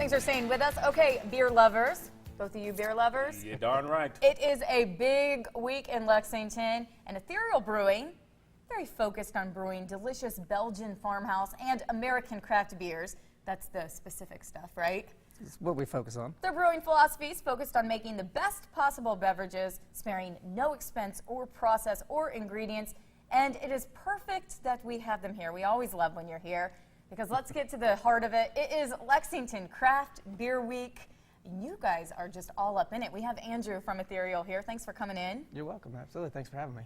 Thanks for staying with us. Okay, beer lovers, both of you beer lovers. You're darn right. It is a big week in Lexington, and Ethereal Brewing, very focused on brewing delicious Belgian farmhouse and American craft beers. That's the specific stuff, right? It's what we focus on. Their brewing philosophy is focused on making the best possible beverages, sparing no expense or process or ingredients, and it is perfect that we have them here. We always love when you're here, because let's get to the heart of it. It is Lexington Craft Beer Week. You guys are just all up in it. We have Andrew from Ethereal here. Thanks for coming in. You're welcome. Absolutely. Thanks for having me.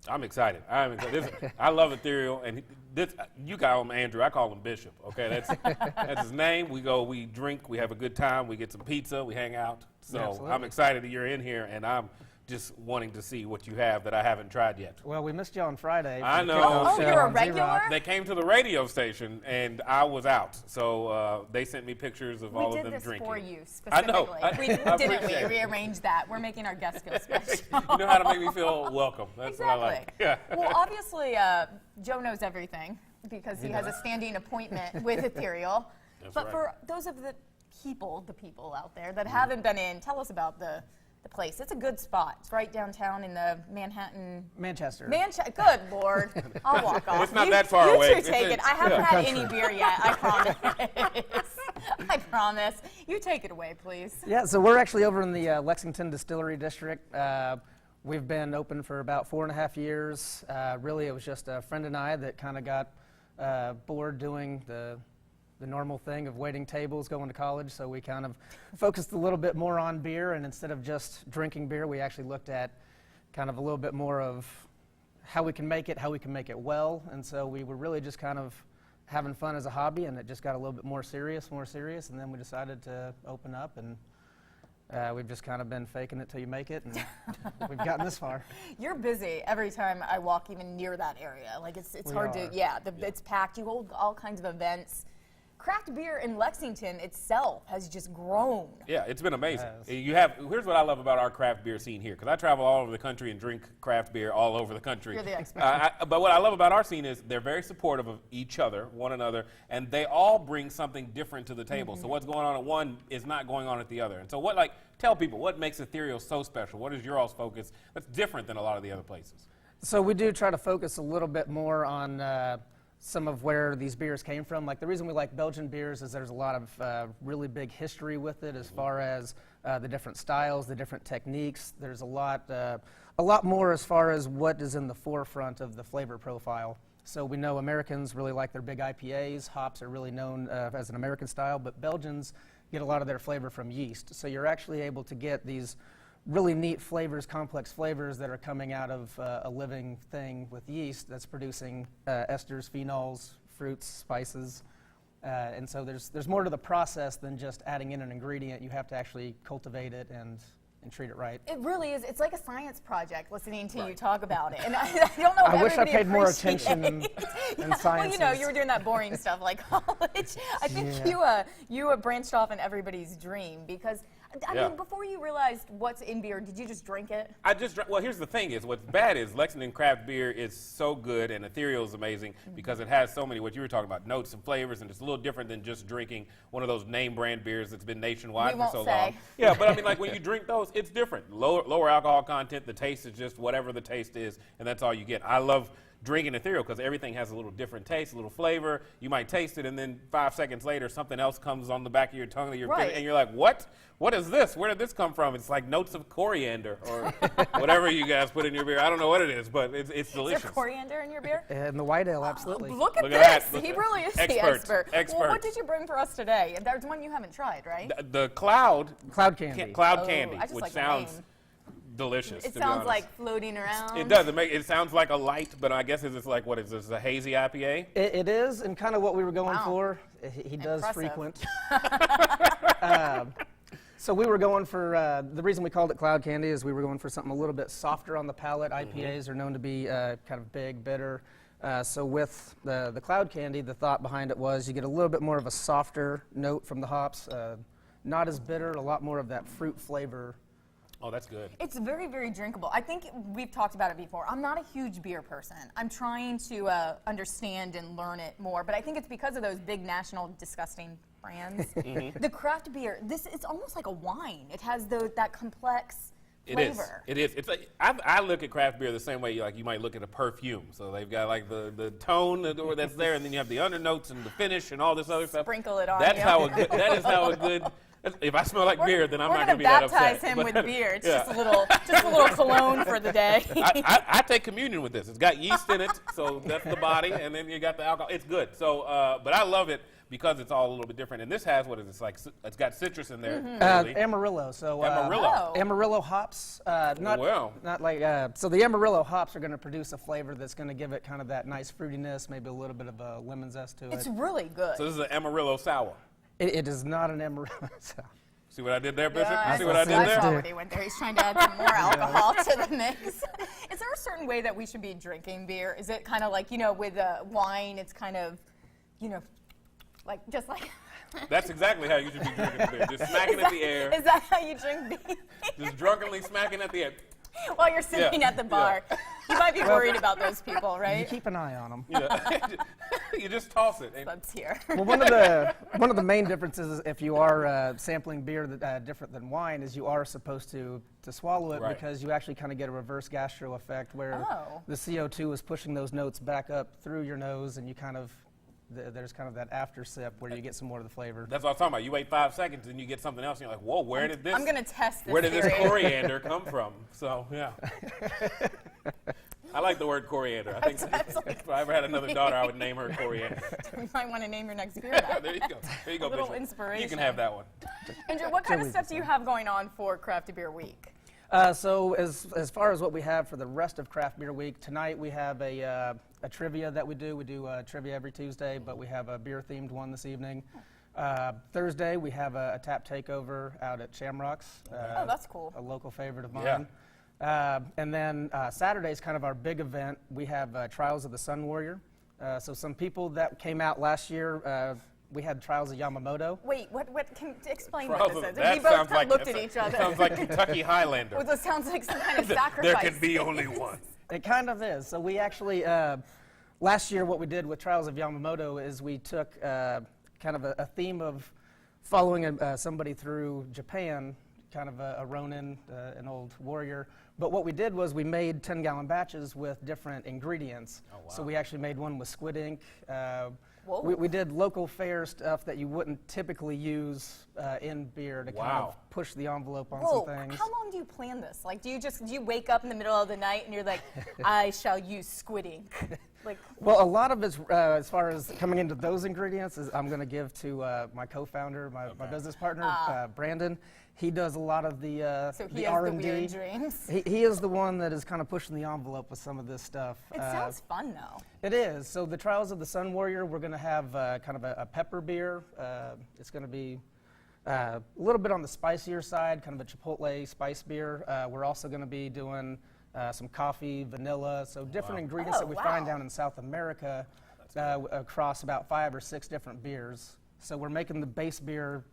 I'm excited. I love Ethereal, and you call him Andrew. I call him Bishop. Okay, that's his name. We go, we drink, we have a good time, we get some pizza, we hang out. So Absolutely. I'm excited that you're in here, and I'm just wanting to see what you have that I haven't tried yet. Well, we missed you on Friday. I know. Oh, you're a regular? They came to the radio station, and I was out. So they sent me pictures of all of them drinking. We did this for you, specifically. I know. We didn't we? Rearranged that. We're making our guests feel special. You know how to make me feel welcome. That's exactly. what I like. Yeah. Well, obviously, Joe knows everything because he has a standing appointment with Ethereal. That's but right. for those of the people out there that haven't been in, tell us about the place. It's a good spot. It's right downtown in the Manchester. Good Lord. I'll walk off. It's not that far away. You two take it. I haven't had any beer yet. I promise. I promise. You take it away, please. Yeah, so we're actually over in the Lexington Distillery District. We've been open for about 4.5 years. Really, it was just a friend and I that kind of got bored doing the normal thing of waiting tables, going to college, so we kind of focused a little bit more on beer, and instead of just drinking beer, we actually looked at kind of a little bit more of how we can make it well, and so we were really just kind of having fun as a hobby, and it just got a little bit more serious, and then we decided to open up, and we've just kind of been faking it till you make it, and we've gotten this far. You're busy every time I walk even near that area. Like it's hard to, it's packed. You hold all kinds of events. Craft beer in Lexington itself has just grown. Yeah, it's been amazing. Yes. Here's what I love about our craft beer scene here, because I travel all over the country and drink craft beer all over the country. You're the expert. But what I love about our scene is they're very supportive of each other, one another, and they all bring something different to the table. So what's going on at one is not going on at the other. And so tell people, what makes Ethereal so special? What is your all's focus that's different than a lot of the other places? So we do try to focus a little bit more on some of where these beers came from. Like the reason we like Belgian beers is there's a lot of really big history with it as far as the different styles, the different techniques. There's a lot more as far as what is in the forefront of the flavor profile. So we know Americans really like their big IPAs. Hops are really known as an American style, but Belgians get a lot of their flavor from yeast. So you're actually able to get these really neat flavors, complex flavors that are coming out of a living thing with yeast that's producing esters, phenols, fruits, spices. And so there's more to the process than just adding in an ingredient. You have to actually cultivate it and treat it right. It really is. It's like a science project listening to you talk about it. And I don't know if I wish I everybody paid more appreciates attention in science. Well, you were doing that boring stuff like college. I think you branched off in everybody's dream because I mean, before you realized what's in beer, did you just drink it? Well, here's the thing is, what's bad is Lexington craft beer is so good, and Ethereal is amazing because it has so many, what you were talking about, notes and flavors, and it's a little different than just drinking one of those name brand beers that's been nationwide for so long. Yeah, but I mean, like when you drink those, it's different. Lower alcohol content, the taste is just whatever the taste is, and that's all you get. I love drinking Ethereal because everything has a little different taste, a little flavor. You might taste it, and then 5 seconds later, something else comes on the back of your tongue that and you're like, what? What is this? Where did this come from? It's like notes of coriander or whatever you guys put in your beer. I don't know what it is, but it's delicious. Is there coriander in your beer? And the white ale, absolutely. Look at this. He really is the expert. Well, what did you bring for us today? There's one you haven't tried, right? The cloud candy. Cloud candy, I just which like the sounds name. delicious. It to be sounds honest. like floating around. It does. It sounds like a light, but I guess it's like, what is this, a hazy IPA? It is, and kind of what we were going for. He does Impressive. frequent. So we were going for, the reason we called it cloud candy is we were going for something a little bit softer on the palate. IPAs are known to be kind of big, bitter. So with the cloud candy, the thought behind it was you get a little bit more of a softer note from the hops, not as bitter, a lot more of that fruit flavor Oh, that's good. It's very, very drinkable. I think we've talked about it before. I'm not a huge beer person. I'm trying to understand and learn it more, but I think it's because of those big national disgusting brands. The craft beer, it's almost like a wine. It has that complex flavor. It is. It's like, I look at craft beer the same way like you might look at a perfume. So they've got like the tone that's there, and then you have the undernotes and the finish and all this other stuff. Sprinkle it on. That is how a good. If I smell like beer, then I'm not going to be that upset. We're going to baptize him with beer. It's just a little cologne for the day. I take communion with this. It's got yeast in it, so that's the body, and then you got the alcohol. It's good. So, but I love it because it's all a little bit different. And this has what is it? It's got citrus in there. Really. Amarillo. So Amarillo. Amarillo hops. Not like so the Amarillo hops are going to produce a flavor that's going to give it kind of that nice fruitiness, maybe a little bit of a lemon zest to it. It's really good. So this is an Amarillo sour. It is not an Amarillo sour. See what I did there, Bishop? Yeah, See what I did there? I already went there. He's trying to add some more alcohol to the mix. Is there a certain way that we should be drinking beer? Is it kind of like, with wine, it's kind of, just like... That's exactly how you should be drinking beer. Just smacking at the air. Is that how you drink beer? Just drunkenly smacking at the air. While you're sitting at the bar. Yeah. You might be worried about those people, right? You keep an eye on them. Yeah. You just toss it. Let's hear. Well, one of the main differences is if you are sampling beer different than wine is you are supposed to swallow it because you actually kind of get a reverse gastro effect where the CO2 is pushing those notes back up through your nose and you kind of there's kind of that after sip where you get some more of the flavor. That's what I'm talking about. You wait 5 seconds and you get something else and you're like, whoa, where did this? I'm going to test this. Where did this coriander come from? So, yeah. I like the word coriander. I think if I ever had another daughter, I would name her Coriander. You might want to name your next beer that. There you go. There you go, a little Bishop. inspiration. You can have that one. Andrew, what kind of stuff do you have going on for Craft Beer Week? So as far as what we have for the rest of Craft Beer Week, tonight we have a trivia that we do. We do trivia every Tuesday, but we have a beer-themed one this evening. Thursday, we have a tap takeover out at Shamrocks. Oh, that's cool. A local favorite of mine. And then Saturday's kind of our big event. We have Trials of the Sun Warrior. So some people that came out last year, we had Trials of Yamamoto. Wait, what can explain Trials what this is? That We both sounds like, looked at each other. Sounds like Kentucky Highlander. Well, this sounds like some kind of sacrifice. There can be only one. It kind of is. So we actually, last year what we did with Trials of Yamamoto is we took kind of a theme of following somebody through Japan, kind of a Ronin, an old warrior. But what we did was we made 10-gallon batches with different ingredients. Oh, wow. So we actually made one with squid ink. We did local fare stuff that you wouldn't typically use in beer to kind of push the envelope on some things. How long do you plan this? Like, do you wake up in the middle of the night and you're like, I shall use squid ink? Well, a lot of it's, as far as coming into those ingredients, is I'm going to give to my co-founder, my business partner, Brandon. He does a lot of the R&D. So he has the weird dreams. He is the one that is kind of pushing the envelope with some of this stuff. It sounds fun, though. It is. So the Trials of the Sun Warrior, we're going to have kind of a pepper beer. It's going to be a little bit on the spicier side, kind of a chipotle spice beer. We're also going to be doing some coffee, vanilla, so different ingredients that we find down in South America across about 5 or 6 different beers. So we're making the base beer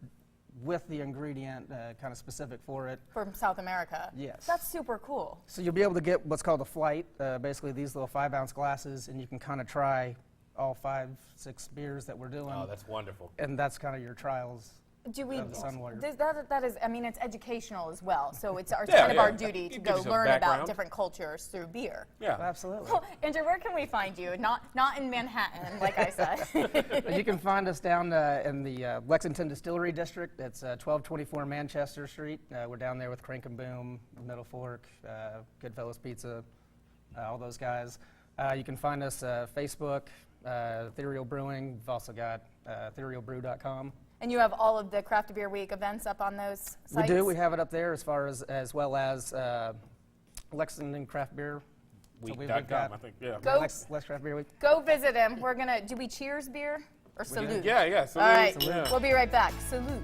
with the ingredient kind of specific for it. From South America? Yes. That's super cool. So you'll be able to get what's called a flight, basically these little 5-ounce glasses, and you can kind of try all 5, 6 beers that we're doing. Oh, that's wonderful. And that's kind of your trials. Do we? Of the Sun Warrior. That is. I mean, it's educational as well. So it's kind of our duty to go learn about different cultures through beer. Yeah, absolutely. Well, Andrew, where can we find you? Not in Manhattan, like I said. You can find us down in the Lexington Distillery District. It's 1224 Manchester Street. We're down there with Crank and Boom, Middle Fork, Goodfellas Pizza, all those guys. You can find us Facebook, Ethereal Brewing. We've also got etherealbrew.com. And you have all of the Craft Beer Week events up on those sites? We do. We have it up there as well as Lexington Craft Beer Week.com, I think. Yeah. Lex Craft Beer Week. Go visit him. We're going to, do we cheers beer or salute? Yeah, salute. All right, salute. We'll be right back. Salute.